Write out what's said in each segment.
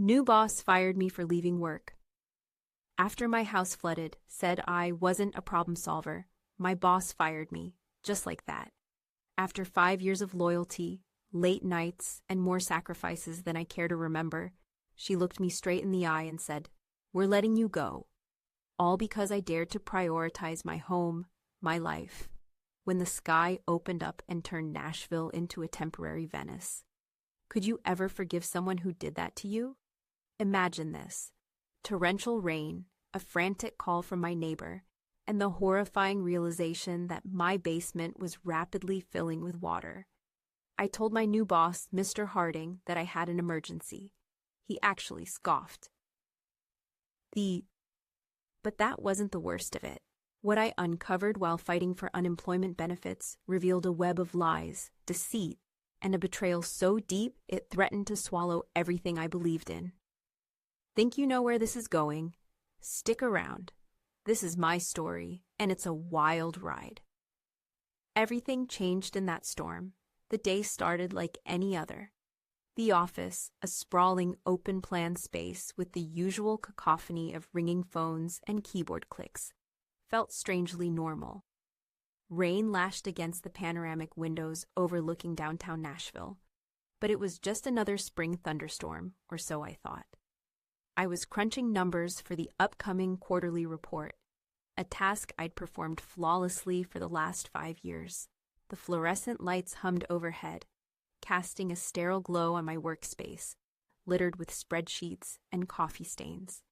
New boss fired me for leaving work. After my house flooded, said I wasn't a problem solver, my boss fired me, just like that. After 5 years of loyalty, late nights, and more sacrifices than I care to remember, she looked me straight in the eye and said, "We're letting you go." All because I dared to prioritize my home, my life, when the sky opened up and turned Nashville into a temporary Venice. Could you ever forgive someone who did that to you? Imagine this: torrential rain, a frantic call from my neighbor, and the horrifying realization that my basement was rapidly filling with water. I told my new boss, Mr. Harding, that I had an emergency. He actually scoffed. But that wasn't the worst of it. What I uncovered while fighting for unemployment benefits revealed a web of lies, deceit, and a betrayal so deep it threatened to swallow everything I believed in. Think you know where this is going? Stick around. This is my story, and it's a wild ride. Everything changed in that storm. The day started like any other. The office, a sprawling open-plan space with the usual cacophony of ringing phones and keyboard clicks, felt strangely normal. Rain lashed against the panoramic windows overlooking downtown Nashville, but it was just another spring thunderstorm, or so I thought. I was crunching numbers for the upcoming quarterly report, a task I'd performed flawlessly for the last 5 years. The fluorescent lights hummed overhead, casting a sterile glow on my workspace, littered with spreadsheets and coffee stains.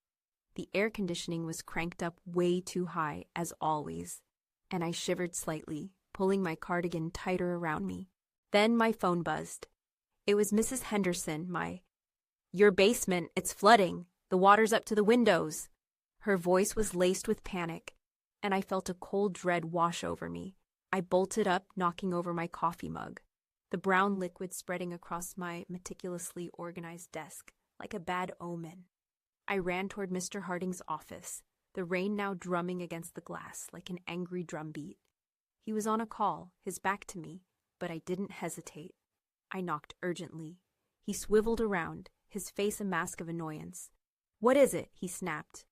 The air conditioning was cranked up way too high, as always, and I shivered slightly, pulling my cardigan tighter around me. Then my phone buzzed. It was Mrs. Henderson, "Your basement, it's flooding. The water's up to the windows." Her voice was laced with panic, and I felt a cold dread wash over me. I bolted up, knocking over my coffee mug, the brown liquid spreading across my meticulously organized desk like a bad omen. I ran toward Mr. Harding's office, the rain now drumming against the glass like an angry drumbeat. He was on a call, his back to me, but I didn't hesitate. I knocked urgently. He swiveled around, his face a mask of annoyance. "What is it?" he snapped,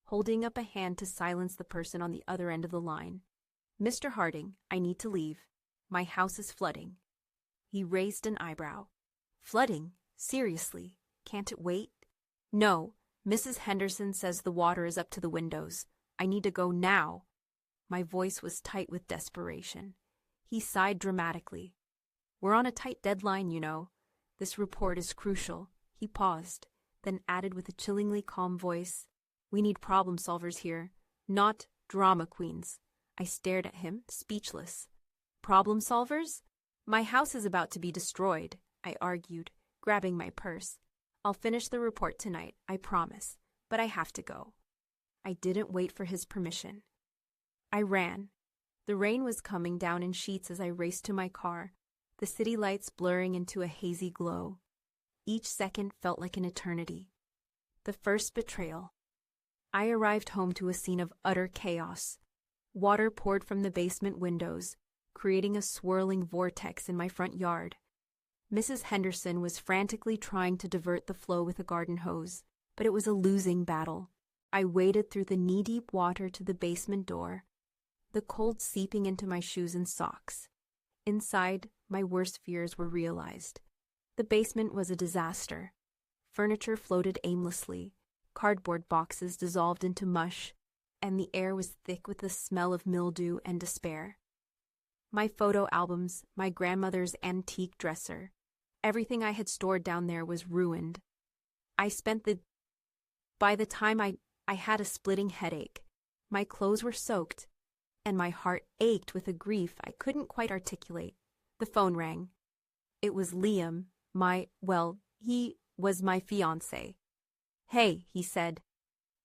holding up a hand to silence the person on the other end of the line. "Mr. Harding, I need to leave. My house is flooding." He raised an eyebrow. "Flooding? Seriously? Can't it wait?" "No. Mrs. Henderson says the water is up to the windows. I need to go now." My voice was tight with desperation. He sighed dramatically. "We're on a tight deadline, you know. This report is crucial." He paused, then added with a chillingly calm voice, "We need problem solvers here, not drama queens." I stared at him, speechless. "Problem solvers? My house is about to be destroyed," I argued, grabbing my purse. "I'll finish the report tonight, I promise, but I have to go." I didn't wait for his permission. I ran. The rain was coming down in sheets as I raced to my car, the city lights blurring into a hazy glow. Each second felt like an eternity. The first betrayal. I arrived home to a scene of utter chaos. Water poured from the basement windows, creating a swirling vortex in my front yard. Mrs. Henderson was frantically trying to divert the flow with a garden hose, but it was a losing battle. I waded through the knee-deep water to the basement door, the cold seeping into my shoes and socks. Inside, my worst fears were realized. The basement was a disaster. Furniture floated aimlessly, cardboard boxes dissolved into mush, and the air was thick with the smell of mildew and despair. My photo albums, my grandmother's antique dresser, everything I had stored down there was ruined. By the time I had a splitting headache. My clothes were soaked, and my heart ached with a grief I couldn't quite articulate. The phone rang. It was Liam, he was my fiancé. "Hey," he said,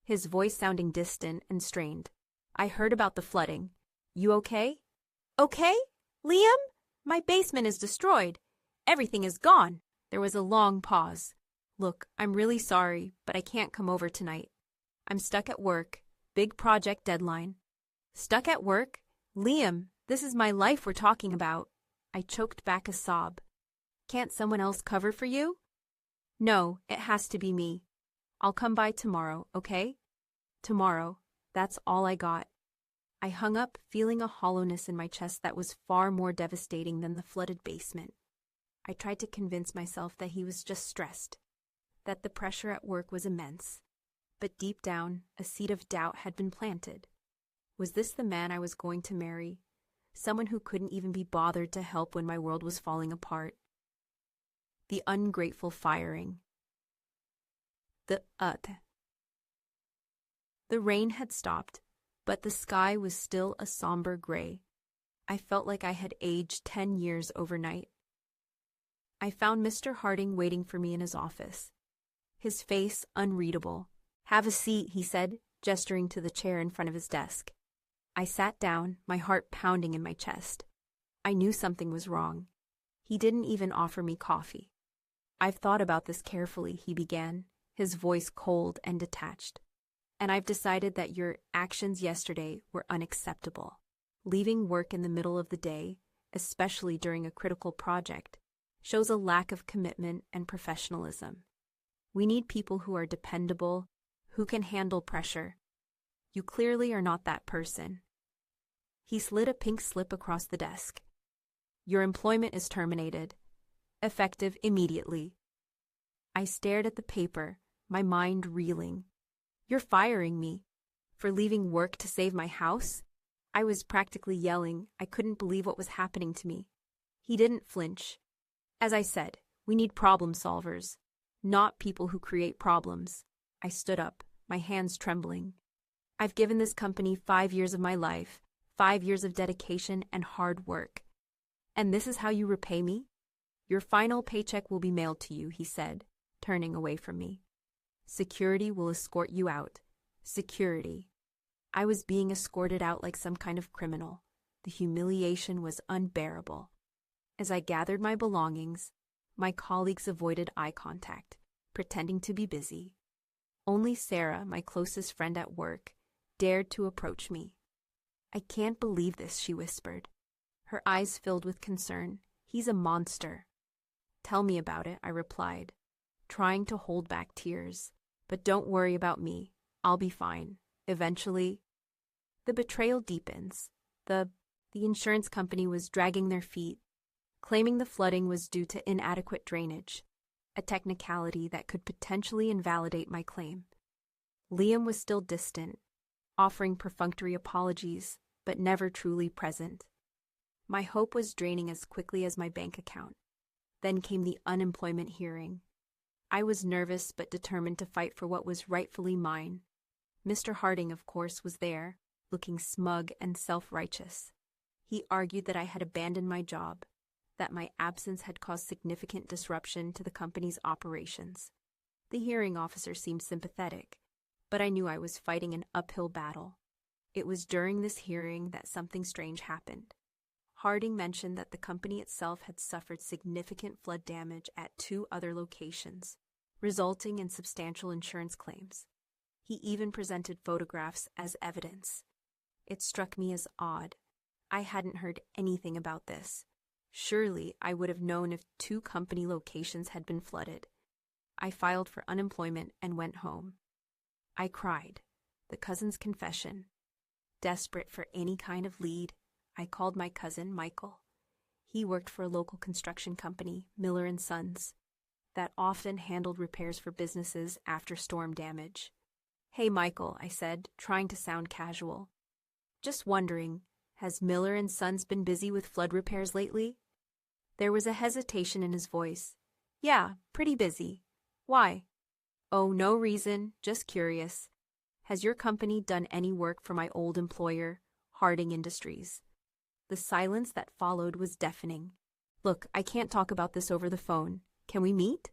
his voice sounding distant and strained. "I heard about the flooding. You okay?" "Okay? Liam? My basement is destroyed. Everything is gone." There was a long pause. "Look, I'm really sorry, but I can't come over tonight. I'm stuck at work. Big project deadline." "Stuck at work? Liam, this is my life we're talking about." I choked back a sob. "Can't someone else cover for you?" No, it has to be me. I'll come by tomorrow, okay? Tomorrow. That's all I got. I hung up, feeling a hollowness in my chest that was far more devastating than the flooded basement. I tried to convince myself that he was just stressed, that the pressure at work was immense. But deep down, a seed of doubt had been planted. Was this the man I was going to marry? Someone who couldn't even be bothered to help when my world was falling apart. The ungrateful firing. The rain had stopped, but the sky was still a somber gray. I felt like I had aged 10 years overnight. I found Mr. Harding waiting for me in his office. His face unreadable. "Have a seat," he said, gesturing to the chair in front of his desk. I sat down, my heart pounding in my chest. I knew something was wrong. He didn't even offer me coffee. "I've thought about this carefully," he began, his voice cold and detached. "And I've decided that your actions yesterday were unacceptable. Leaving work in the middle of the day, especially during a critical project, shows a lack of commitment and professionalism. We need people who are dependable, who can handle pressure. You clearly are not that person." He slid a pink slip across the desk. "Your employment is terminated, effective immediately." I stared at the paper, my mind reeling. "You're firing me? For leaving work to save my house?" I was practically yelling. I couldn't believe what was happening to me. He didn't flinch. "As I said, we need problem solvers, not people who create problems." I stood up, my hands trembling. "I've given this company 5 years of my life, 5 years of dedication and hard work. And this is how you repay me? Your final paycheck will be mailed to you," he said, turning away from me. "Security will escort you out. Security." I was being escorted out like some kind of criminal. The humiliation was unbearable. As I gathered my belongings, my colleagues avoided eye contact, pretending to be busy. Only Sarah, my closest friend at work, dared to approach me. "I can't believe this," she whispered. Her eyes filled with concern. "He's a monster." "Tell me about it," I replied, trying to hold back tears. "But don't worry about me. I'll be fine. Eventually." The betrayal deepens. The insurance company was dragging their feet, claiming the flooding was due to inadequate drainage, a technicality that could potentially invalidate my claim. Liam was still distant, offering perfunctory apologies, but never truly present. My hope was draining as quickly as my bank account. Then came the unemployment hearing. I was nervous but determined to fight for what was rightfully mine. Mr. Harding, of course, was there, looking smug and self-righteous. He argued that I had abandoned my job, that my absence had caused significant disruption to the company's operations. The hearing officer seemed sympathetic, but I knew I was fighting an uphill battle. It was during this hearing that something strange happened. Harding mentioned that the company itself had suffered significant flood damage at 2 other locations, resulting in substantial insurance claims. He even presented photographs as evidence. It struck me as odd. I hadn't heard anything about this. Surely I would have known if 2 company locations had been flooded. I filed for unemployment and went home. I cried. The cousin's confession. Desperate for any kind of lead, I called my cousin, Michael. He worked for a local construction company, Miller & Sons, that often handled repairs for businesses after storm damage. "Hey, Michael," I said, trying to sound casual. "Just wondering, has Miller & Sons been busy with flood repairs lately?" There was a hesitation in his voice. "Yeah, pretty busy. Why?" "Oh, no reason, just curious. Has your company done any work for my old employer, Harding Industries?" The silence that followed was deafening. "Look, I can't talk about this over the phone. Can we meet?"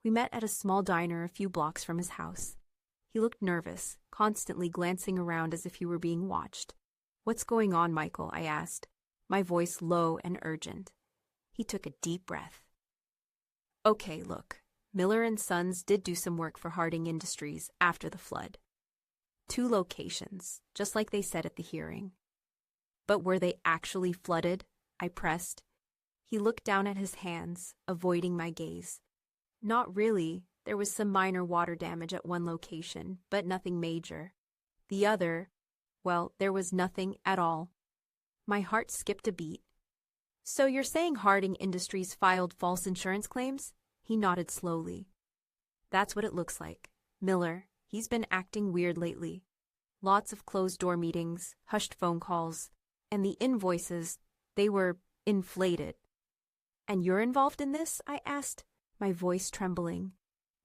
We met at a small diner a few blocks from his house. He looked nervous, constantly glancing around as if he were being watched. "What's going on, Michael?" I asked, my voice low and urgent. He took a deep breath. "Okay, look, Miller & Sons did do some work for Harding Industries after the flood. 2 locations, just like they said at the hearing. But were they actually flooded?" I pressed. He looked down at his hands, avoiding my gaze. Not really. There was some minor water damage at one location, but nothing major. The other, well, there was nothing at all. My heart skipped a beat. So you're saying Harding Industries filed false insurance claims? He nodded slowly. That's what it looks like. Miller, he's been acting weird lately. Lots of closed-door meetings, hushed phone calls, and the invoices, they were inflated. And you're involved in this? I asked, my voice trembling.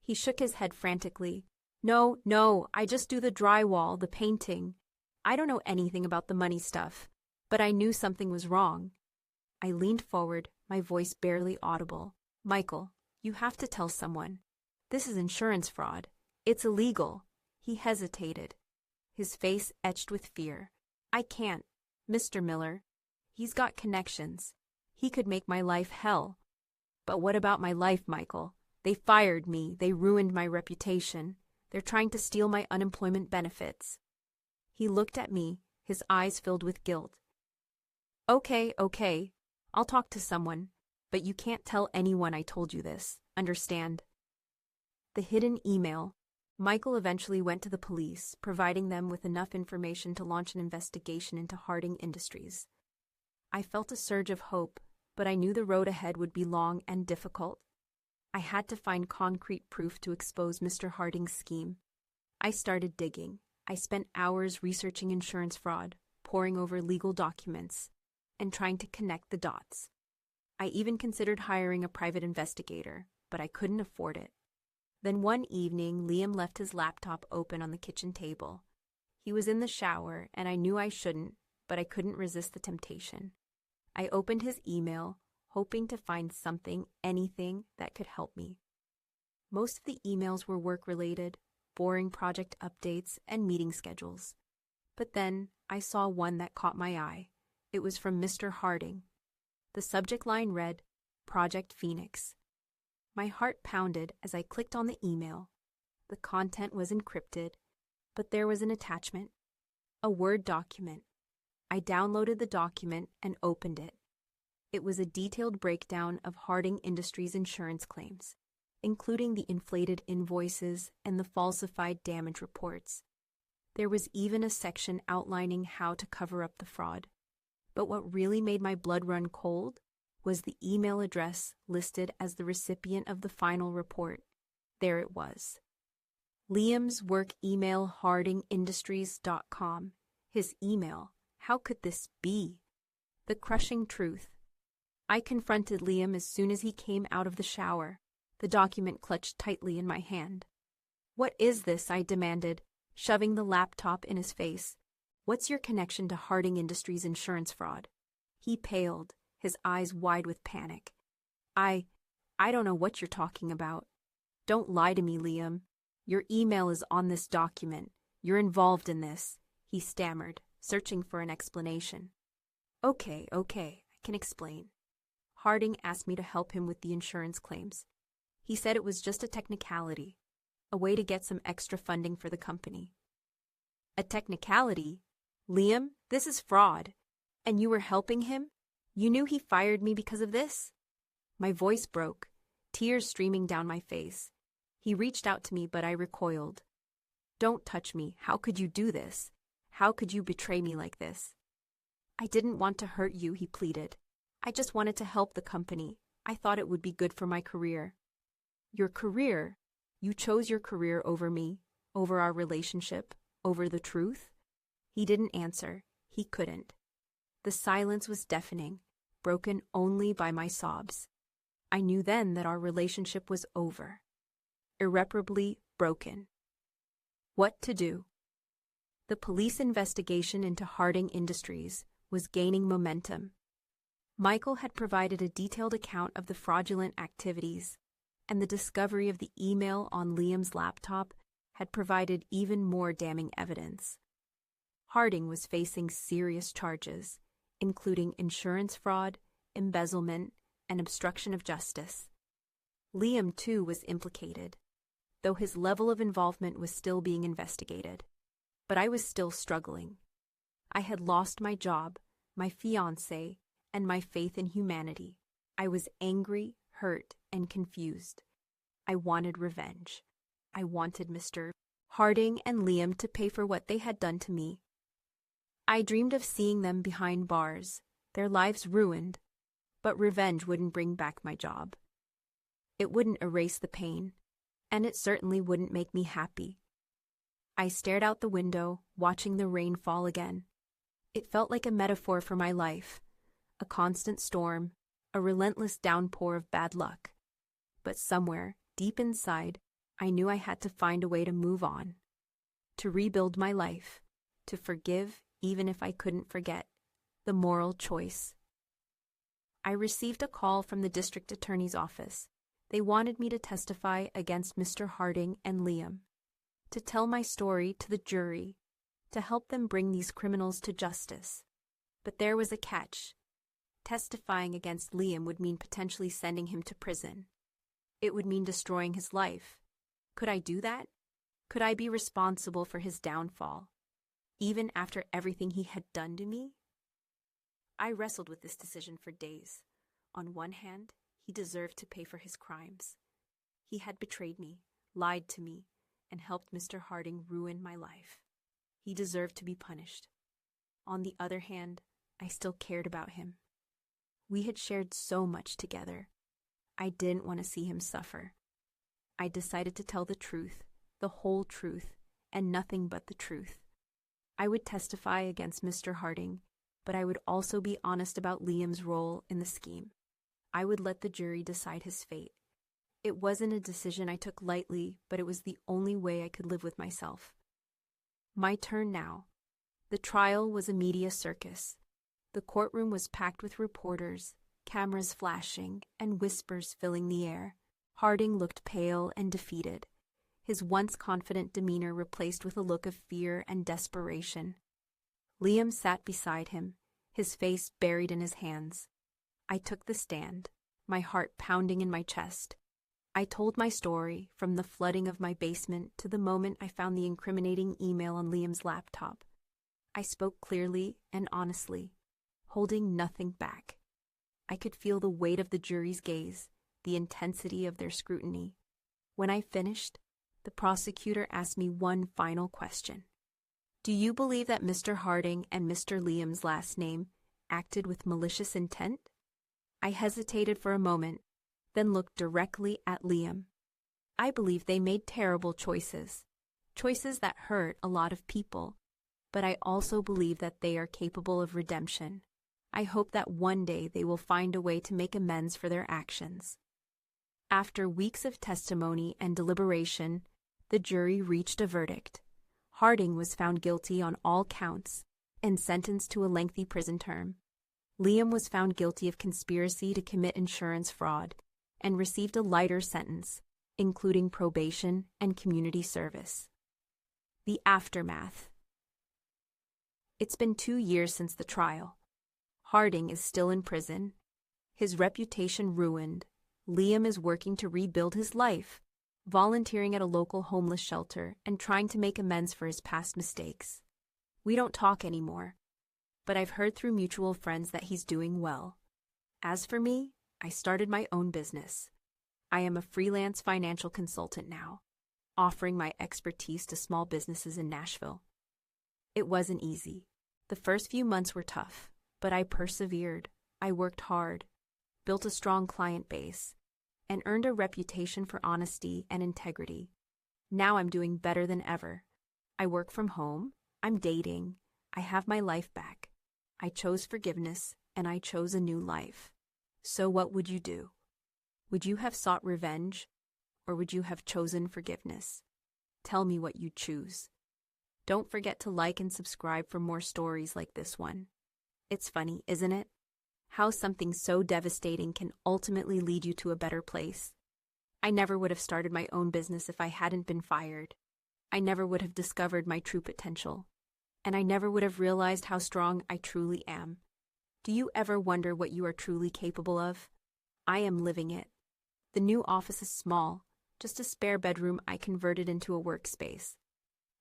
He shook his head frantically. No, I just do the drywall, the painting. I don't know anything about the money stuff, but I knew something was wrong. I leaned forward, my voice barely audible. Michael, you have to tell someone. This is insurance fraud. It's illegal. He hesitated, his face etched with fear. I can't, Mr. Miller. He's got connections. He could make my life hell. But what about my life, Michael? They fired me. They ruined my reputation. They're trying to steal my unemployment benefits. He looked at me, his eyes filled with guilt. Okay. I'll talk to someone, but you can't tell anyone I told you this. Understand? The hidden email. Michael eventually went to the police, providing them with enough information to launch an investigation into Harding Industries. I felt a surge of hope, but I knew the road ahead would be long and difficult. I had to find concrete proof to expose Mr. Harding's scheme. I started digging. I spent hours researching insurance fraud, poring over legal documents, and trying to connect the dots. I even considered hiring a private investigator, but I couldn't afford it. Then one evening, Liam left his laptop open on the kitchen table. He was in the shower, and I knew I shouldn't, but I couldn't resist the temptation. I opened his email, hoping to find something, anything that could help me. Most of the emails were work-related, boring project updates and meeting schedules. But then I saw one that caught my eye. It was from Mr. Harding. The subject line read, Project Phoenix. My heart pounded as I clicked on the email. The content was encrypted, but there was an attachment, a Word document. I downloaded the document and opened it. It was a detailed breakdown of Harding Industries insurance claims, including the inflated invoices and the falsified damage reports. There was even a section outlining how to cover up the fraud. But what really made my blood run cold was the email address listed as the recipient of the final report. There it was. Liam's work email, hardingindustries.com. His email. How could this be? The crushing truth. I confronted Liam as soon as he came out of the shower, the document clutched tightly in my hand. What is this? I demanded, shoving the laptop in his face. What's your connection to Harding Industries insurance fraud? He paled, his eyes wide with panic. I don't know what you're talking about. Don't lie to me, Liam. Your email is on this document. You're involved in this, he stammered, searching for an explanation. Okay, I can explain. Harding asked me to help him with the insurance claims. He said it was just a technicality, a way to get some extra funding for the company. A technicality? Liam, this is fraud. And you were helping him? You knew he fired me because of this? My voice broke, tears streaming down my face. He reached out to me, but I recoiled. Don't touch me. How could you do this? How could you betray me like this? I didn't want to hurt you, he pleaded. I just wanted to help the company. I thought it would be good for my career. Your career? You chose your career over me, over our relationship, over the truth? He didn't answer. He couldn't. The silence was deafening, broken only by my sobs. I knew then that our relationship was over. Irreparably broken. What to do? The police investigation into Harding Industries was gaining momentum. Michael had provided a detailed account of the fraudulent activities, and the discovery of the email on Liam's laptop had provided even more damning evidence. Harding was facing serious charges, including insurance fraud, embezzlement, and obstruction of justice. Liam, too, was implicated, though his level of involvement was still being investigated. But I was still struggling. I had lost my job, my fiancé, and my faith in humanity. I was angry, hurt, and confused. I wanted revenge. I wanted Mr. Harding and Liam to pay for what they had done to me. I dreamed of seeing them behind bars, their lives ruined, but revenge wouldn't bring back my job. It wouldn't erase the pain, and it certainly wouldn't make me happy. I stared out the window, watching the rain fall again. It felt like a metaphor for my life, a constant storm, a relentless downpour of bad luck. But somewhere, deep inside, I knew I had to find a way to move on, to rebuild my life, to forgive even if I couldn't forget, the moral choice. I received a call from the district attorney's office. They wanted me to testify against Mr. Harding and Liam, to tell my story to the jury, to help them bring these criminals to justice. But there was a catch. Testifying against Liam would mean potentially sending him to prison. It would mean destroying his life. Could I do that? Could I be responsible for his downfall, even after everything he had done to me? I wrestled with this decision for days. On one hand, he deserved to pay for his crimes. He had betrayed me, lied to me, and helped Mr. Harding ruin my life. He deserved to be punished. On the other hand, I still cared about him. We had shared so much together. I didn't want to see him suffer. I decided to tell the truth, the whole truth, and nothing but the truth. I would testify against Mr. Harding, but I would also be honest about Liam's role in the scheme. I would let the jury decide his fate. It wasn't a decision I took lightly, but it was the only way I could live with myself. My turn now. The trial was a media circus. The courtroom was packed with reporters, cameras flashing, and whispers filling the air. Harding looked pale and defeated, his once confident demeanor replaced with a look of fear and desperation. Liam sat beside him, his face buried in his hands. I took the stand, my heart pounding in my chest. I told my story, from the flooding of my basement to the moment I found the incriminating email on Liam's laptop. I spoke clearly and honestly, holding nothing back. I could feel the weight of the jury's gaze, the intensity of their scrutiny. When I finished, the prosecutor asked me one final question. Do you believe that Mr. Harding and Mr. Liam's last name acted with malicious intent? I hesitated for a moment, then looked directly at Liam. I believe they made terrible choices that hurt a lot of people, but I also believe that they are capable of redemption. I hope that one day they will find a way to make amends for their actions. After weeks of testimony and deliberation, the jury reached a verdict. Harding was found guilty on all counts and sentenced to a lengthy prison term. Liam was found guilty of conspiracy to commit insurance fraud and received a lighter sentence, including probation and community service. The aftermath. It's been 2 years since the trial. Harding is still in prison, his reputation ruined. Liam is working to rebuild his life, volunteering at a local homeless shelter and trying to make amends for his past mistakes. We don't talk anymore, but I've heard through mutual friends that he's doing well. As for me, I started my own business. I am a freelance financial consultant now, offering my expertise to small businesses in Nashville. It wasn't easy. The first few months were tough, but I persevered. I worked hard, built a strong client base, and earned a reputation for honesty and integrity. Now I'm doing better than ever. I work from home, I'm dating, I have my life back. I chose forgiveness, and I chose a new life. So what would you do? Would you have sought revenge, or would you have chosen forgiveness? Tell me what you'd choose. Don't forget to like and subscribe for more stories like this one. It's funny, isn't it? How something so devastating can ultimately lead you to a better place. I never would have started my own business if I hadn't been fired. I never would have discovered my true potential. And I never would have realized how strong I truly am. Do you ever wonder what you are truly capable of? I am living it. The new office is small, just a spare bedroom I converted into a workspace.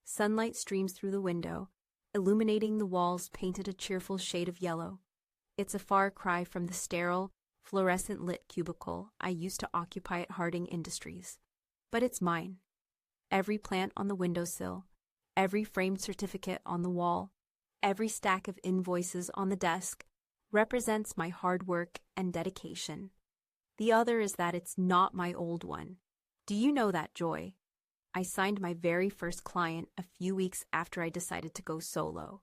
Sunlight streams through the window, illuminating the walls painted a cheerful shade of yellow. It's a far cry from the sterile, fluorescent-lit cubicle I used to occupy at Harding Industries. but it's mine. Every plant on the windowsill, every framed certificate on the wall, every stack of invoices on the desk represents my hard work and dedication. The other is that it's not my old one. Do you know that, Joy? I signed my very first client a few weeks after I decided to go solo.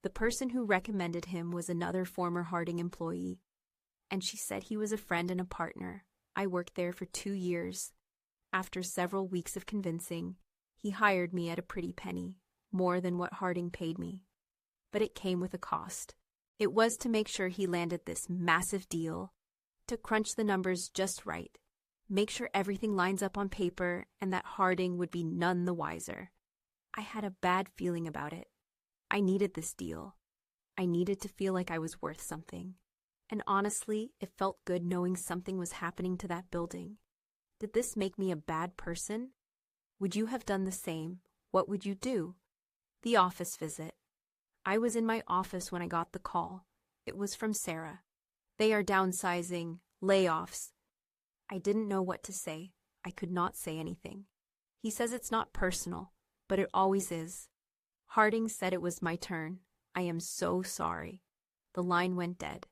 The person who recommended him was another former Harding employee, and she said he was a friend and a partner. I worked there for 2 years. After several weeks of convincing, he hired me at a pretty penny, more than what Harding paid me. But it came with a cost. It was to make sure he landed this massive deal, to crunch the numbers just right, make sure everything lines up on paper, and that Harding would be none the wiser. I had a bad feeling about it. I needed this deal. I needed to feel like I was worth something. And honestly, it felt good knowing something was happening to that building. Did this make me a bad person? Would you have done the same? What would you do? The office visit. I was in my office when I got the call. It was from Sarah. They are downsizing, layoffs. I didn't know what to say. I could not say anything. He says it's not personal, but it always is. Harding said it was my turn. I am so sorry. The line went dead.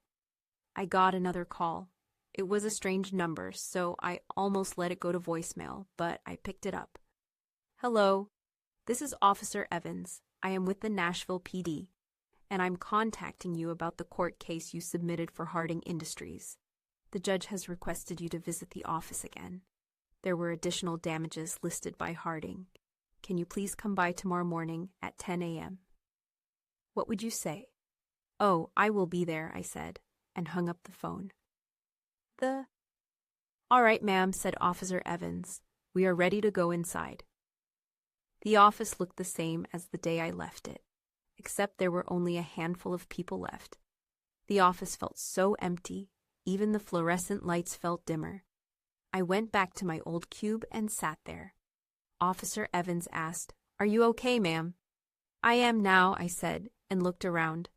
I got another call. It was a strange number, so I almost let it go to voicemail, but I picked it up. Hello, this is Officer Evans. I am with the Nashville PD, and I'm contacting you about the court case you submitted for Harding Industries. The judge has requested you to visit the office again. There were additional damages listed by Harding. Can you please come by tomorrow morning at 10 a.m.? What would you say? Oh, I will be there, I said, and hung up the phone. All right, ma'am, said Officer Evans. We are ready to go inside. The office looked the same as the day I left it, except there were only a handful of people left. The office felt so empty, even the fluorescent lights felt dimmer. I went back to my old cube and sat there. Officer Evans asked, "Are you okay, ma'am?" "I am now," I said, and looked around.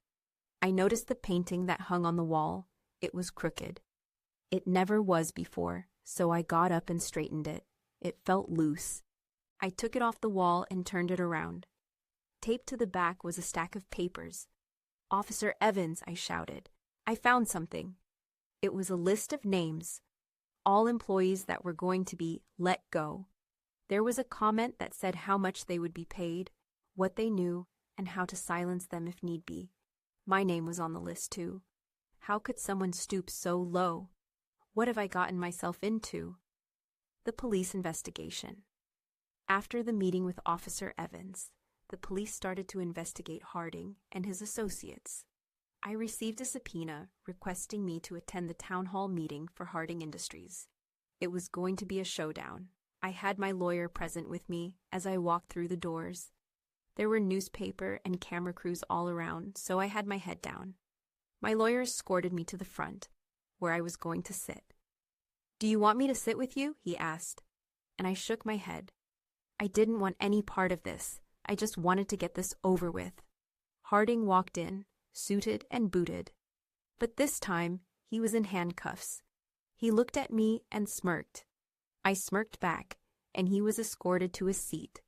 I noticed the painting that hung on the wall. It was crooked. It never was before, so I got up and straightened it. It felt loose. I took it off the wall and turned it around. Taped to the back was a stack of papers. "Officer Evans," I shouted. "I found something." It was a list of names, all employees that were going to be let go. There was a comment that said how much they would be paid, what they knew, and how to silence them if need be. My name was on the list too. How could someone stoop so low? What have I gotten myself into? The police investigation. After the meeting with Officer Evans, the police started to investigate Harding and his associates. I received a subpoena requesting me to attend the town hall meeting for Harding Industries. It was going to be a showdown. I had my lawyer present with me as I walked through the doors. There were newspaper and camera crews all around, so I had my head down. My lawyer escorted me to the front, where I was going to sit. "Do you want me to sit with you?" he asked, and I shook my head. I didn't want any part of this. I just wanted to get this over with. Harding walked in, suited and booted. But this time, he was in handcuffs. He looked at me and smirked. I smirked back, and he was escorted to his seat.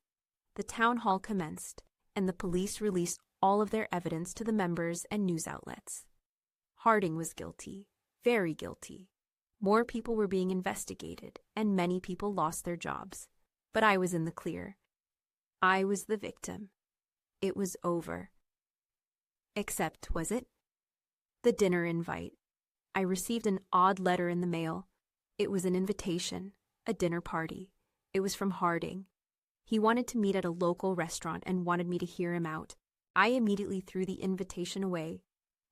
The town hall commenced, and the police released all of their evidence to the members and news outlets. Harding was guilty, very guilty. More people were being investigated, and many people lost their jobs. But I was in the clear. I was the victim. It was over. Except, was it? The dinner invite. I received an odd letter in the mail. It was an invitation, a dinner party. It was from Harding. He wanted to meet at a local restaurant and wanted me to hear him out. I immediately threw the invitation away,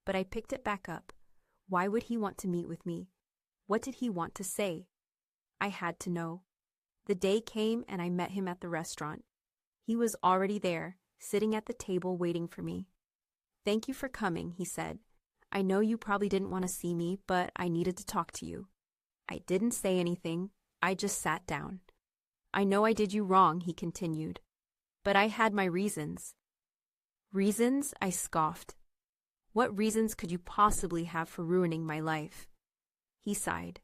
but I picked it back up. Why would he want to meet with me? What did he want to say? I had to know. The day came and I met him at the restaurant. He was already there, sitting at the table waiting for me. "Thank you for coming," he said. "I know you probably didn't want to see me, but I needed to talk to you." I didn't say anything. I just sat down. "I know I did you wrong," he continued, "but I had my reasons." "Reasons?" I scoffed. "What reasons could you possibly have for ruining my life?" He sighed.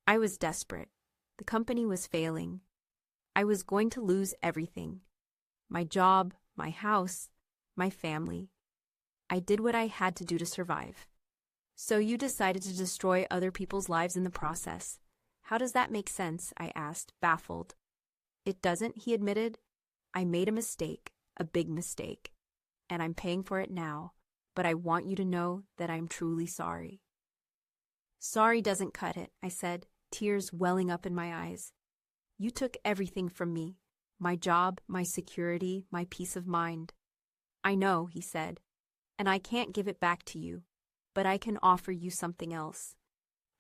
I was desperate. The company was failing. I was going to lose everything. My job, my house, my family. I did what I had to do to survive. So you decided to destroy other people's lives in the process. How does that make sense? I asked, baffled. It doesn't, he admitted. I made a mistake, a big mistake, and I'm paying for it now, but I want you to know that I'm truly sorry. Sorry doesn't cut it, I said, tears welling up in my eyes. You took everything from me, my job, my security, my peace of mind. I know, he said, and I can't give it back to you, but I can offer you something else.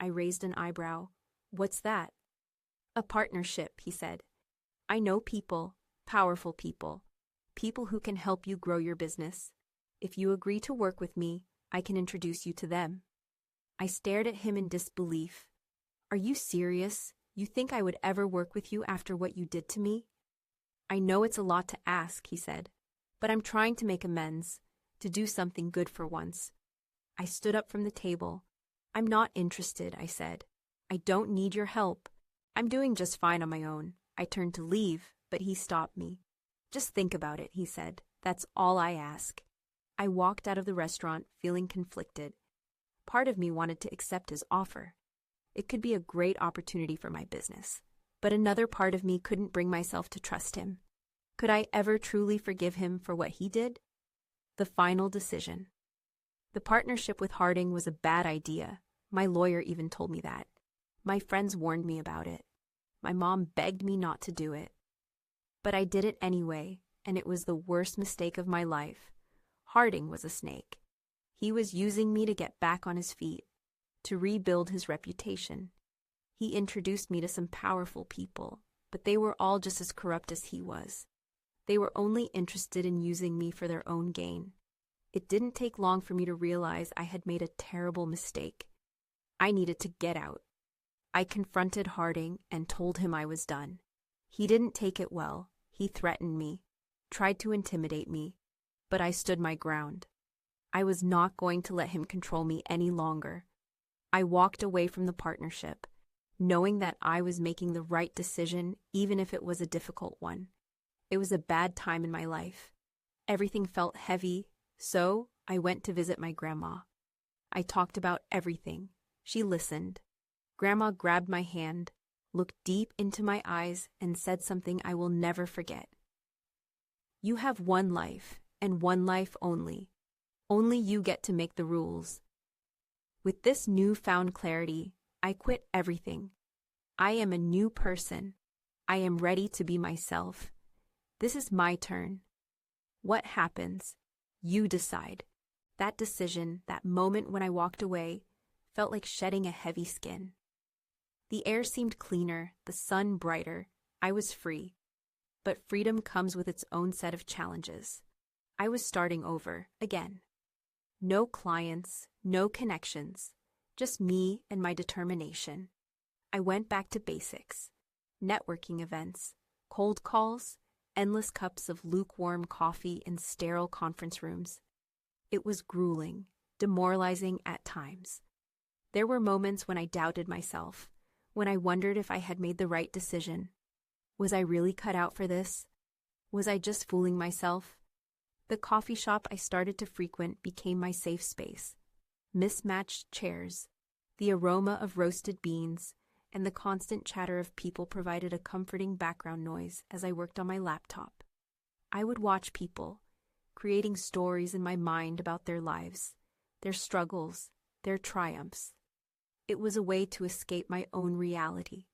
I raised an eyebrow. What's that? A partnership, he said. I know people, powerful people, people who can help you grow your business. If you agree to work with me, I can introduce you to them. I stared at him in disbelief. Are you serious? You think I would ever work with you after what you did to me? I know it's a lot to ask, he said, but I'm trying to make amends, to do something good for once. I stood up from the table. I'm not interested, I said. I don't need your help. I'm doing just fine on my own. I turned to leave, but he stopped me. Just think about it, he said. That's all I ask. I walked out of the restaurant feeling conflicted. Part of me wanted to accept his offer. It could be a great opportunity for my business. But another part of me couldn't bring myself to trust him. Could I ever truly forgive him for what he did? The final decision. The partnership with Harding was a bad idea. My lawyer even told me that. My friends warned me about it. My mom begged me not to do it. But I did it anyway, and it was the worst mistake of my life. Harding was a snake. He was using me to get back on his feet, to rebuild his reputation. He introduced me to some powerful people, but they were all just as corrupt as he was. They were only interested in using me for their own gain. It didn't take long for me to realize I had made a terrible mistake. I needed to get out. I confronted Harding and told him I was done. He didn't take it well. He threatened me, tried to intimidate me, but I stood my ground. I was not going to let him control me any longer. I walked away from the partnership, knowing that I was making the right decision even if it was a difficult one. It was a bad time in my life. Everything felt heavy, so I went to visit my grandma. I talked about everything. She listened. Grandma grabbed my hand, looked deep into my eyes, and said something I will never forget. You have one life, and one life only. Only you get to make the rules. With this newfound clarity, I quit everything. I am a new person. I am ready to be myself. This is my turn. What happens? You decide. That decision, that moment when I walked away, felt like shedding a heavy skin. The air seemed cleaner, the sun brighter. I was free. But freedom comes with its own set of challenges. I was starting over, again. No clients, no connections, just me and my determination. I went back to basics. Networking events, cold calls, endless cups of lukewarm coffee in sterile conference rooms. It was grueling, demoralizing at times. There were moments when I doubted myself, when I wondered if I had made the right decision. Was I really cut out for this? Was I just fooling myself? The coffee shop I started to frequent became my safe space. Mismatched chairs, the aroma of roasted beans, and the constant chatter of people provided a comforting background noise as I worked on my laptop. I would watch people, creating stories in my mind about their lives, their struggles, their triumphs. It was a way to escape my own reality,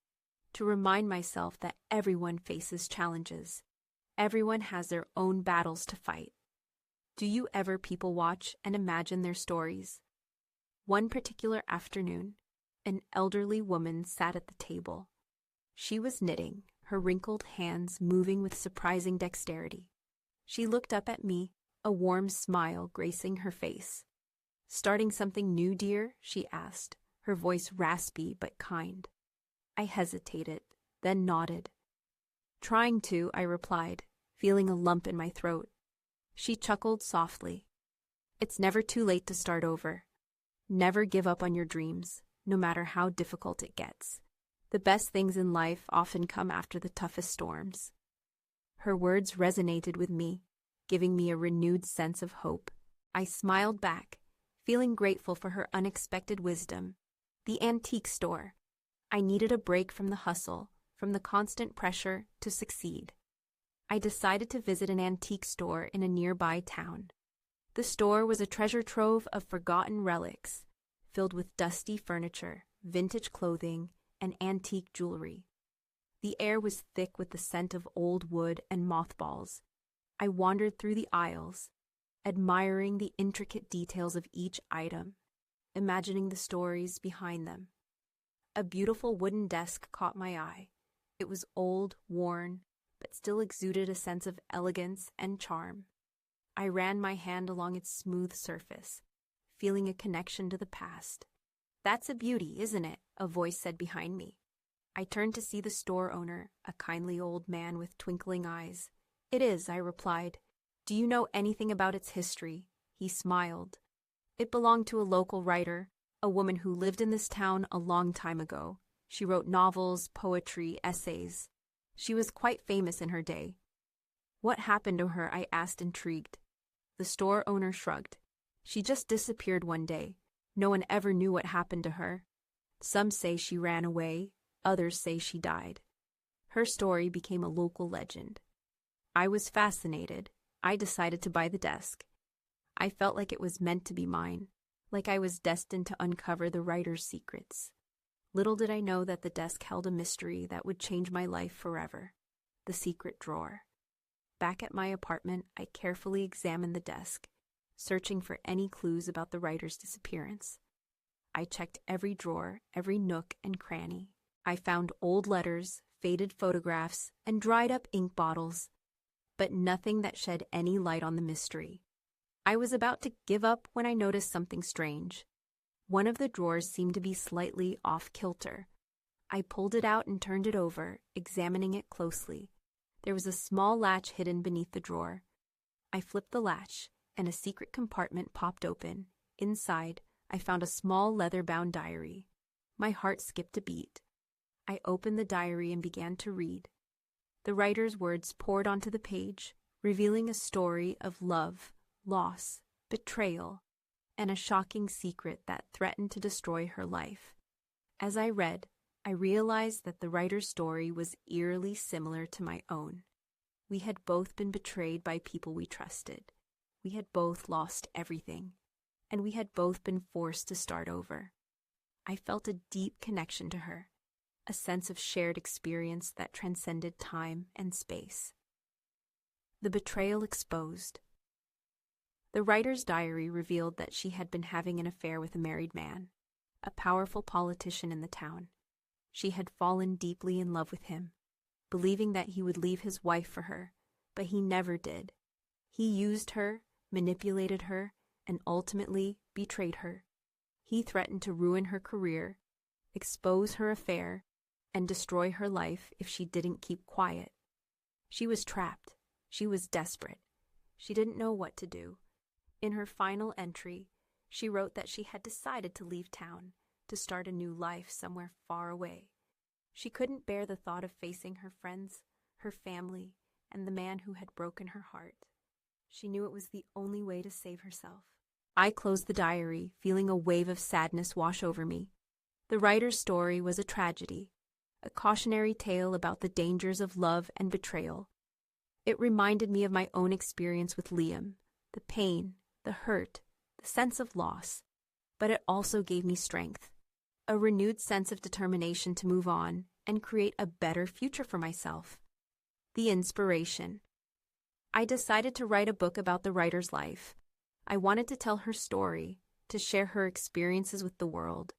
to remind myself that everyone faces challenges. Everyone has their own battles to fight. Do you ever people watch and imagine their stories? One particular afternoon, an elderly woman sat at the table. She was knitting, her wrinkled hands moving with surprising dexterity. She looked up at me, a warm smile gracing her face. "Starting something new, dear?" she asked, her voice raspy but kind. I hesitated, then nodded. "Trying to," I replied, feeling a lump in my throat. She chuckled softly. "It's never too late to start over. Never give up on your dreams, no matter how difficult it gets. The best things in life often come after the toughest storms. Her words resonated with me, giving me a renewed sense of hope. I smiled back, feeling grateful for her unexpected wisdom. The antique store. I needed a break from the hustle, from the constant pressure to succeed. I decided to visit an antique store in a nearby town. The store was a treasure trove of forgotten relics, filled with dusty furniture, vintage clothing, and antique jewelry. The air was thick with the scent of old wood and mothballs. I wandered through the aisles, admiring the intricate details of each item, imagining the stories behind them. A beautiful wooden desk caught my eye. It was old, worn, but still exuded a sense of elegance and charm. I ran my hand along its smooth surface, feeling a connection to the past. "That's a beauty, isn't it?" a voice said behind me. I turned to see the store owner, a kindly old man with twinkling eyes. "It is," I replied. "Do you know anything about its history?" He smiled. "It belonged to a local writer, a woman who lived in this town a long time ago. She wrote novels, poetry, essays. She was quite famous in her day." "What happened to her?" I asked, intrigued. The store owner shrugged. "She just disappeared one day. No one ever knew what happened to her. Some say she ran away, others say she died. Her story became a local legend." I was fascinated. I decided to buy the desk. I felt like it was meant to be mine, like I was destined to uncover the writer's secrets. Little did I know that the desk held a mystery that would change my life forever. The secret drawer. Back at my apartment, I carefully examined the desk, searching for any clues about the writer's disappearance. I checked every drawer, every nook and cranny. I found old letters, faded photographs, and dried-up ink bottles, but nothing that shed any light on the mystery. I was about to give up when I noticed something strange. One of the drawers seemed to be slightly off-kilter. I pulled it out and turned it over, examining it closely. There was a small latch hidden beneath the drawer. I flipped the latch, and a secret compartment popped open. Inside, I found a small leather-bound diary. My heart skipped a beat. I opened the diary and began to read. The writer's words poured onto the page, revealing a story of love, loss, betrayal, and a shocking secret that threatened to destroy her life. As I read, I realized that the writer's story was eerily similar to my own. We had both been betrayed by people we trusted. We had both lost everything, and we had both been forced to start over. I felt a deep connection to her, a sense of shared experience that transcended time and space. The betrayal exposed. The writer's diary revealed that she had been having an affair with a married man, a powerful politician in the town. She had fallen deeply in love with him, believing that he would leave his wife for her, but he never did. He used her, manipulated her, and ultimately betrayed her. He threatened to ruin her career, expose her affair, and destroy her life if she didn't keep quiet. She was trapped. She was desperate. She didn't know what to do. In her final entry, she wrote that she had decided to leave town, to start a new life somewhere far away. She couldn't bear the thought of facing her friends, her family, and the man who had broken her heart. She knew it was the only way to save herself. I closed the diary, feeling a wave of sadness wash over me. The writer's story was a tragedy, a cautionary tale about the dangers of love and betrayal. It reminded me of my own experience with Liam, the pain, the hurt, the sense of loss, but it also gave me strength, a renewed sense of determination to move on and create a better future for myself. The inspiration. I decided to write a book about the writer's life. I wanted to tell her story, to share her experiences with the world.